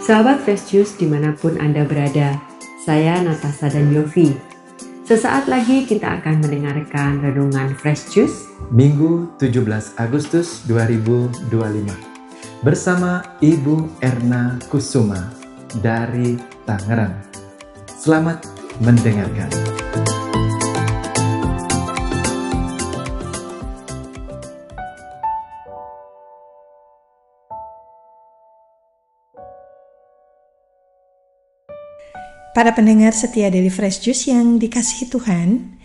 Sahabat Fresh Juice dimanapun Anda berada, saya Natasha dan Yofi. Sesaat lagi kita akan mendengarkan renungan Fresh Juice Minggu 17 Agustus 2025 bersama Ibu Erna Kusuma dari Tangerang. Selamat mendengarkan. Para pendengar setia dari Fresh Juice yang dikasihi Tuhan,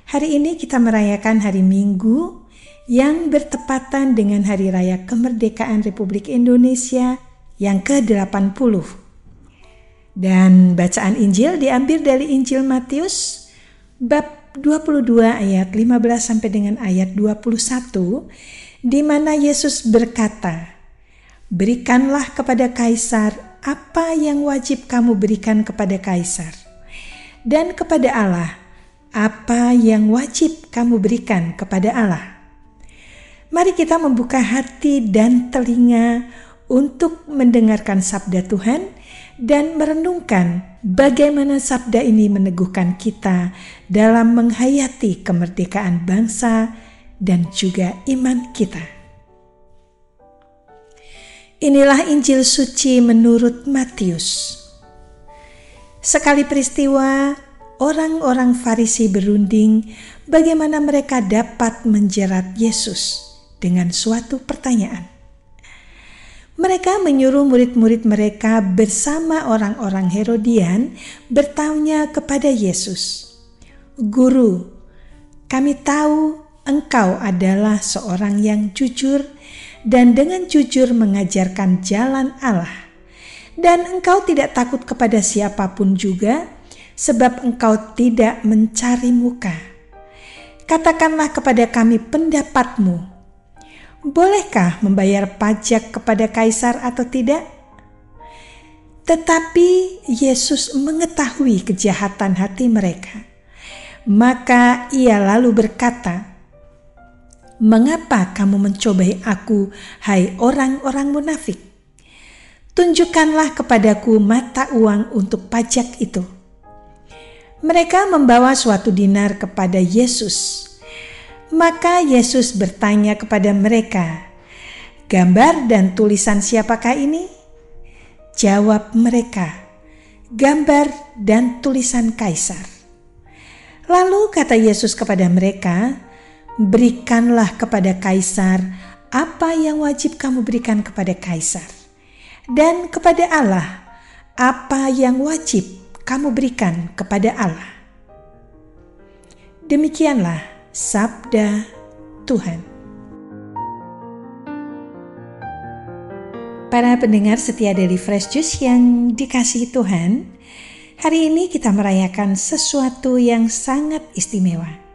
hari ini kita merayakan hari Minggu yang bertepatan dengan Hari Raya Kemerdekaan Republik Indonesia yang ke-80. Dan bacaan Injil diambil dari Injil Matius bab 22 ayat 15 sampai dengan ayat 21, di mana Yesus berkata, "Berikanlah kepada Kaisar apa yang wajib kamu berikan kepada Kaisar, dan kepada Allah apa yang wajib kamu berikan kepada Allah." Mari kita membuka hati dan telinga untuk mendengarkan sabda Tuhan dan merenungkan bagaimana sabda ini meneguhkan kita dalam menghayati kemerdekaan bangsa dan juga iman kita. Inilah Injil suci menurut Matius. Sekali peristiwa, orang-orang Farisi berunding bagaimana mereka dapat menjerat Yesus dengan suatu pertanyaan. Mereka menyuruh murid-murid mereka bersama orang-orang Herodian bertanya kepada Yesus, "Guru, kami tahu Engkau adalah seorang yang jujur dan dengan jujur mengajarkan jalan Allah. Dan Engkau tidak takut kepada siapapun juga, sebab Engkau tidak mencari muka. Katakanlah kepada kami pendapatmu. Bolehkah membayar pajak kepada Kaisar atau tidak?" Tetapi Yesus mengetahui kejahatan hati mereka. Maka Ia lalu berkata, "Mengapa kamu mencobai aku, hai orang-orang munafik? Tunjukkanlah kepadaku mata uang untuk pajak itu." Mereka membawa suatu dinar kepada Yesus. Maka Yesus bertanya kepada mereka, "Gambar dan tulisan siapakah ini?" Jawab mereka, "Gambar dan tulisan Kaisar." Lalu kata Yesus kepada mereka, "Berikanlah kepada Kaisar apa yang wajib kamu berikan kepada Kaisar, dan kepada Allah apa yang wajib kamu berikan kepada Allah." Demikianlah sabda Tuhan. Para pendengar setia dari Fresh Juice yang dikasihi Tuhan, hari ini kita merayakan sesuatu yang sangat istimewa.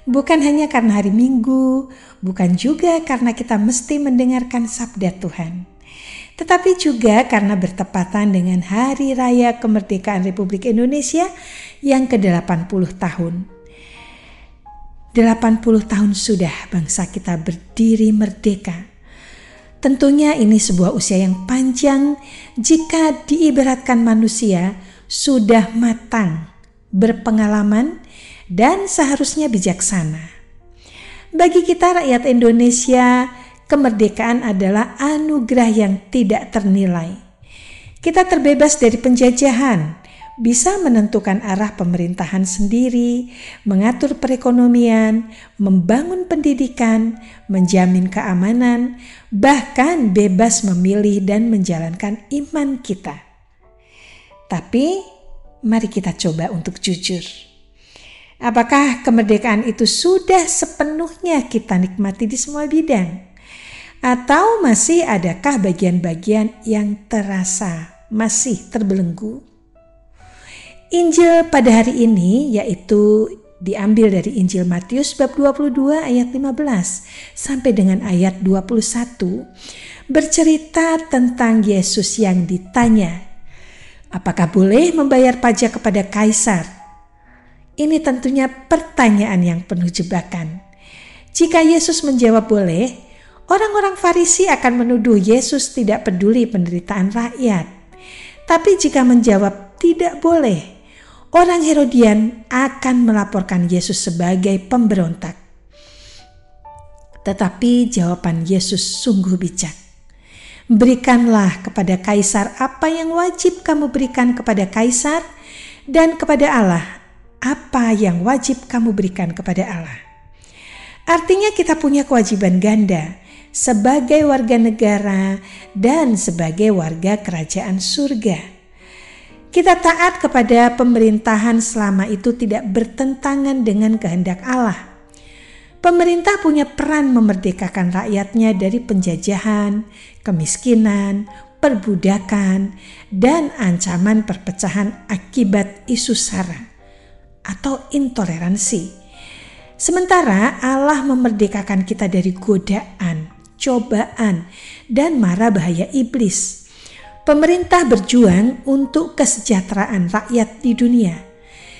Bukan hanya karena hari Minggu, bukan juga karena kita mesti mendengarkan sabda Tuhan, tetapi juga karena bertepatan dengan Hari Raya Kemerdekaan Republik Indonesia yang ke-80 tahun. 80 tahun sudah bangsa kita berdiri merdeka. Tentunya ini sebuah usia yang panjang jika diibaratkan manusia sudah matang, berpengalaman, dan seharusnya bijaksana. Bagi kita rakyat Indonesia, kemerdekaan adalah anugerah yang tidak ternilai. Kita terbebas dari penjajahan, bisa menentukan arah pemerintahan sendiri, mengatur perekonomian, membangun pendidikan, menjamin keamanan, bahkan bebas memilih dan menjalankan iman kita. Tapi mari kita coba untuk jujur. Apakah kemerdekaan itu sudah sepenuhnya kita nikmati di semua bidang? Atau masih adakah bagian-bagian yang terasa masih terbelenggu? Injil pada hari ini yaitu diambil dari Injil Matius bab 22 ayat 15 sampai dengan ayat 21, bercerita tentang Yesus yang ditanya, "Apakah boleh membayar pajak kepada Kaisar?" Ini tentunya pertanyaan yang penuh jebakan. Jika Yesus menjawab boleh, orang-orang Farisi akan menuduh Yesus tidak peduli penderitaan rakyat. Tapi jika menjawab tidak boleh, orang Herodian akan melaporkan Yesus sebagai pemberontak. Tetapi jawaban Yesus sungguh bijak. Berikanlah kepada Kaisar apa yang wajib kamu berikan kepada Kaisar, dan kepada Allah apa yang wajib kamu berikan kepada Allah. Artinya kita punya kewajiban ganda sebagai warga negara dan sebagai warga kerajaan surga. Kita taat kepada pemerintahan selama itu tidak bertentangan dengan kehendak Allah. Pemerintah punya peran memerdekakan rakyatnya dari penjajahan, kemiskinan, perbudakan, dan ancaman perpecahan akibat isu sara atau intoleransi. Sementara Allah memerdekakan kita dari godaan, cobaan, dan mara bahaya iblis. Pemerintah berjuang untuk kesejahteraan rakyat di dunia,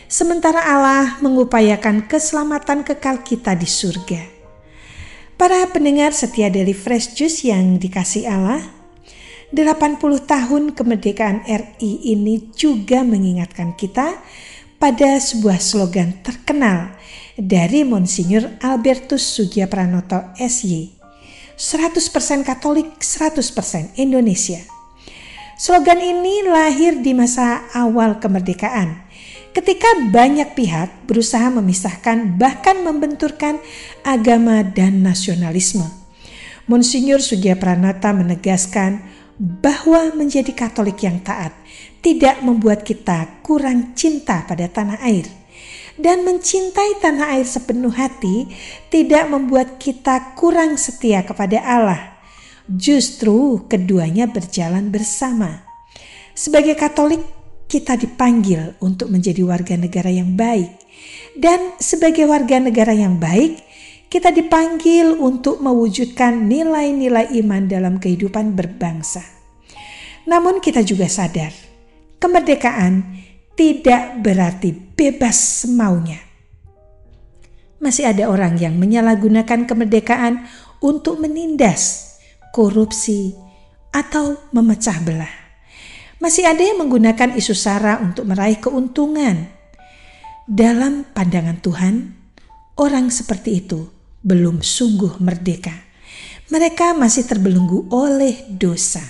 sementara Allah mengupayakan keselamatan kekal kita di surga. Para pendengar setia dari Fresh Juice yang dikasihi Allah, 80 tahun kemerdekaan RI ini juga mengingatkan kita pada sebuah slogan terkenal dari Monsinyur Albertus Soegiarpranoto SY, 100% Katolik, 100% Indonesia. Slogan ini lahir di masa awal kemerdekaan, ketika banyak pihak berusaha memisahkan bahkan membenturkan agama dan nasionalisme. Monsinyur Soegiarpranoto menegaskan bahwa menjadi Katolik yang taat tidak membuat kita kurang cinta pada tanah air, dan mencintai tanah air sepenuh hati tidak membuat kita kurang setia kepada Allah. Justru keduanya berjalan bersama. Sebagai Katolik, kita dipanggil untuk menjadi warga negara yang baik. Dan sebagai warga negara yang baik, kita dipanggil untuk mewujudkan nilai-nilai iman dalam kehidupan berbangsa. Namun kita juga sadar, kemerdekaan tidak berarti bebas semaunya. Masih ada orang yang menyalahgunakan kemerdekaan untuk menindas, korupsi, atau memecah belah. Masih ada yang menggunakan isu sara untuk meraih keuntungan. Dalam pandangan Tuhan, orang seperti itu belum sungguh merdeka. Mereka masih terbelenggu oleh dosa.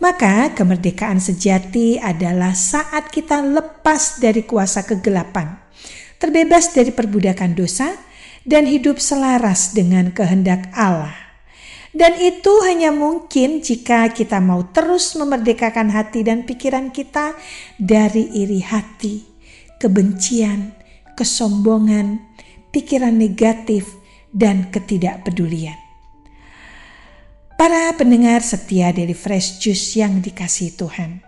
Maka kemerdekaan sejati adalah saat kita lepas dari kuasa kegelapan, terbebas dari perbudakan dosa, dan hidup selaras dengan kehendak Allah. Dan itu hanya mungkin jika kita mau terus memerdekakan hati dan pikiran kita dari iri hati, kebencian, kesombongan, pikiran negatif, dan ketidakpedulian. Para pendengar setia dari Fresh Juice yang dikasihi Tuhan,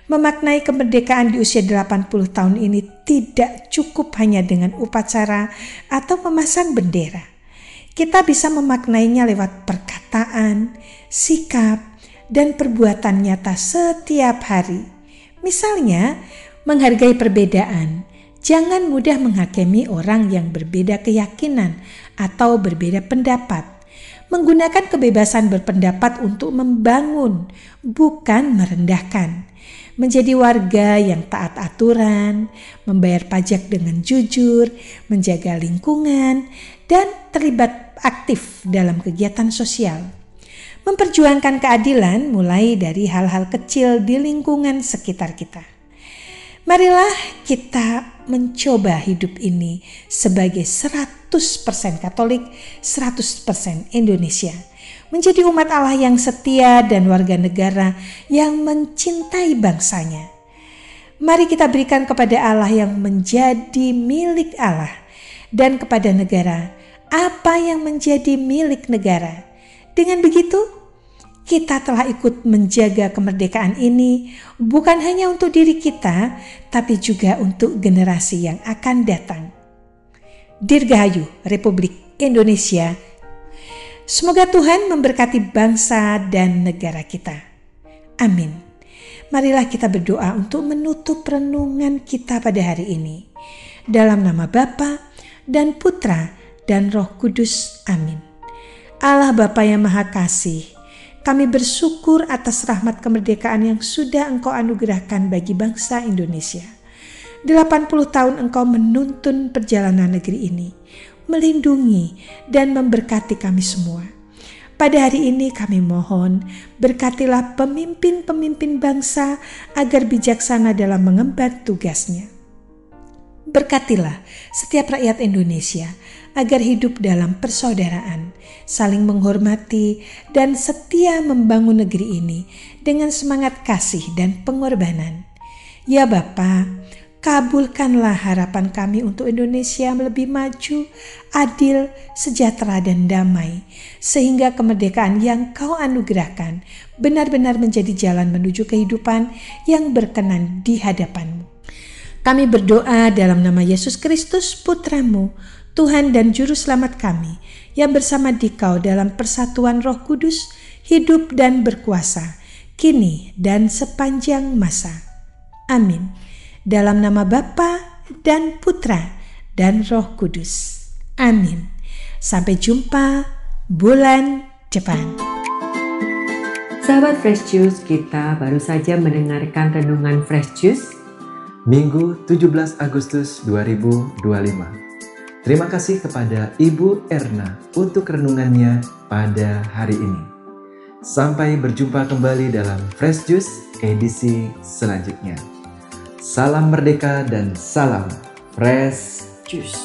memaknai kemerdekaan di usia 80 tahun ini tidak cukup hanya dengan upacara atau memasang bendera. Kita bisa memaknainya lewat perkataan, sikap, dan perbuatan nyata setiap hari. Misalnya, menghargai perbedaan. Jangan mudah menghakimi orang yang berbeda keyakinan atau berbeda pendapat. Menggunakan kebebasan berpendapat untuk membangun, bukan merendahkan. Menjadi warga yang taat aturan, membayar pajak dengan jujur, menjaga lingkungan, dan terlibat aktif dalam kegiatan sosial. Memperjuangkan keadilan mulai dari hal-hal kecil di lingkungan sekitar kita. Marilah kita mencoba hidup ini sebagai 100% Katolik, 100% Indonesia. Menjadi umat Allah yang setia dan warga negara yang mencintai bangsanya. Mari kita berikan kepada Allah yang menjadi milik Allah, dan kepada negara apa yang menjadi milik negara. Dengan begitu, kita telah ikut menjaga kemerdekaan ini bukan hanya untuk diri kita, tapi juga untuk generasi yang akan datang. Dirgahayu Republik Indonesia. Semoga Tuhan memberkati bangsa dan negara kita. Amin. Marilah kita berdoa untuk menutup renungan kita pada hari ini. Dalam nama Bapa dan Putra dan Roh Kudus. Amin. Allah Bapa yang Maha Kasih, Kami bersyukur atas rahmat kemerdekaan yang sudah Engkau anugerahkan bagi bangsa Indonesia. 80 tahun Engkau menuntun perjalanan negeri ini, melindungi dan memberkati kami semua. Pada hari ini kami mohon, berkatilah pemimpin-pemimpin bangsa agar bijaksana dalam mengemban tugasnya. Berkatilah setiap rakyat Indonesia agar hidup dalam persaudaraan, saling menghormati, dan setia membangun negeri ini dengan semangat kasih dan pengorbanan. Ya Bapa, kabulkanlah harapan kami untuk Indonesia lebih maju, adil, sejahtera, dan damai, sehingga kemerdekaan yang Kau anugerahkan benar-benar menjadi jalan menuju kehidupan yang berkenan di hadapan-Mu. Kami berdoa dalam nama Yesus Kristus, Putra-Mu, Tuhan dan Juru Selamat kami, yang bersama Dikau dalam persatuan Roh Kudus, hidup dan berkuasa, kini dan sepanjang masa. Amin. Dalam nama Bapa dan Putra dan Roh Kudus. Amin. Sampai jumpa bulan depan. Sahabat Fresh Juice, kita baru saja mendengarkan renungan Fresh Juice Minggu 17 Agustus 2025. Terima kasih kepada Ibu Erna untuk renungannya pada hari ini. Sampai berjumpa kembali dalam Fresh Juice edisi selanjutnya. Salam merdeka dan salam Fresh Juice.